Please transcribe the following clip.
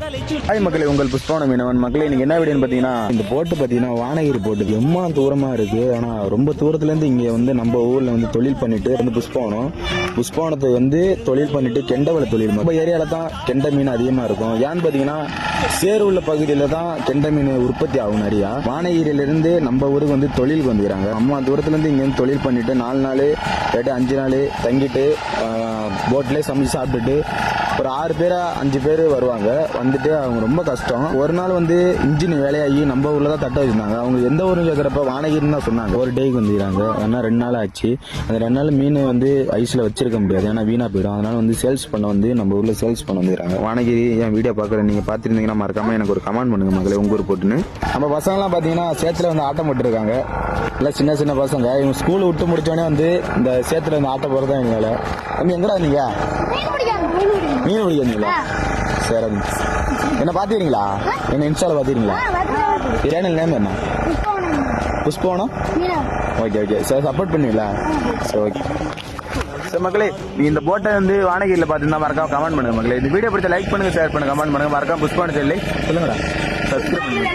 Hi மக்களே, உங்கள் புஷ்பவனம் மீனவன் மக்களே. இன்னைக்கு என்ன வீடியோன்னு பாத்தீங்கன்னா, இந்த போட்டு பாத்தீங்கன்னா வானகிரி போட்டு எம்மா தூரமா இருக்கு. ஆனா ரொம்ப தூரத்துல இருந்து இங்க வந்து நம்ம ஊர்ல வந்து தொழில் பண்ணிட்டு வந்து புஷ்பவனத்தை வந்து தொழில் பண்ணிட்டு கெண்டவள தொழில். நம்ம ஏரியால தான் கெண்டை மீன் அதிகமா இருக்கும். ஏன்னு பாத்தீங்கன்னா சேருள்ள பகுதியில தான் கெண்டை மீன் உற்பத்தி ஆகும் நிறையா. வானகிரியில இருந்து நம்ம ஊருக்கு வந்து தொழிலுக்கு வந்துக்கிறாங்க. அம்மா தூரத்துல இருந்து இங்க வந்து தொழில் பண்ணிட்டு 4 நாள் 5 நாள் தங்கிட்டு போட்லயே சமைச்சு சாப்பிட்டுட்டு ஒரு 6 பேர் 5 பேர் வருவாங்க. வந்துட்டு அவங்க ரொம்ப கஷ்டம். ஒரு நாள் வந்து இன்ஜின் வேலையாகி நம்ம ஊர்ல தான் தட்ட வச்சிருந்தாங்க. அவங்க எந்த ஊரும் கேட்கறப்ப வானகிரின்னு தான் சொன்னாங்க. ஒரு டேக்கு வந்துக்கிறாங்க. ஏன்னா 2 நாள் ஆச்சு. அந்த 2 நாள் மீன் வந்து ஐஸ்ல வச்சிருக்க முடியாது, ஏன்னா வீணா போயிடும். அதனால வந்து சேல்ஸ் பண்ண வந்து நம்ம ஊர்ல சேல்ஸ் பண்ண வந்துக்கிறாங்க. வானகிரி என் வீடியோ பார்க்கற நீங்க பாத்துருந்தீங்கன்னா மறக்காம எனக்கு ஒரு கமெண்ட் பண்ணுங்க மக்களே, உங்க ஊர் போட்டுன்னு. நம்ம பசங்க எல்லாம் பாத்தீங்கன்னா சேத்துல வந்து ஆட்டம் போட்டு இருக்காங்க. எல்லாம் சின்ன சின்ன பசங்க. இவங்க ஸ்கூல் விட்டு முடிச்சோடனே வந்து இந்த சேத்துல வந்து ஆட்டம் போறதா எங்களால. தம்பி எங்கடா நீங்க மீன் பிடிக்கிறீங்களா? சரி, என்ன பாத்தீங்களா? என்ன இன்ஸ்டால பாத்தீங்களா? சேனல் நேம் என்ன? Pushpavanam. Okay okay sir, support பண்ணுவீங்களா? சரி ஓகே சார். மக்களே, நீ இந்த போட்டை வந்து வானகிரியில் பார்த்துருந்தா மறக்காம கமெண்ட் பண்ணுங்க மக்களே. இந்த வீடியோ பிடிச்ச லைக் பண்ணுங்க, ஷேர் பண்ணுங்க, கமெண்ட் பண்ணுங்க. மறக்காம புஷ்பவனம் சொல்லி சொல்லுங்கடா, சப்ஸ்கிரைப் பண்ணுங்க.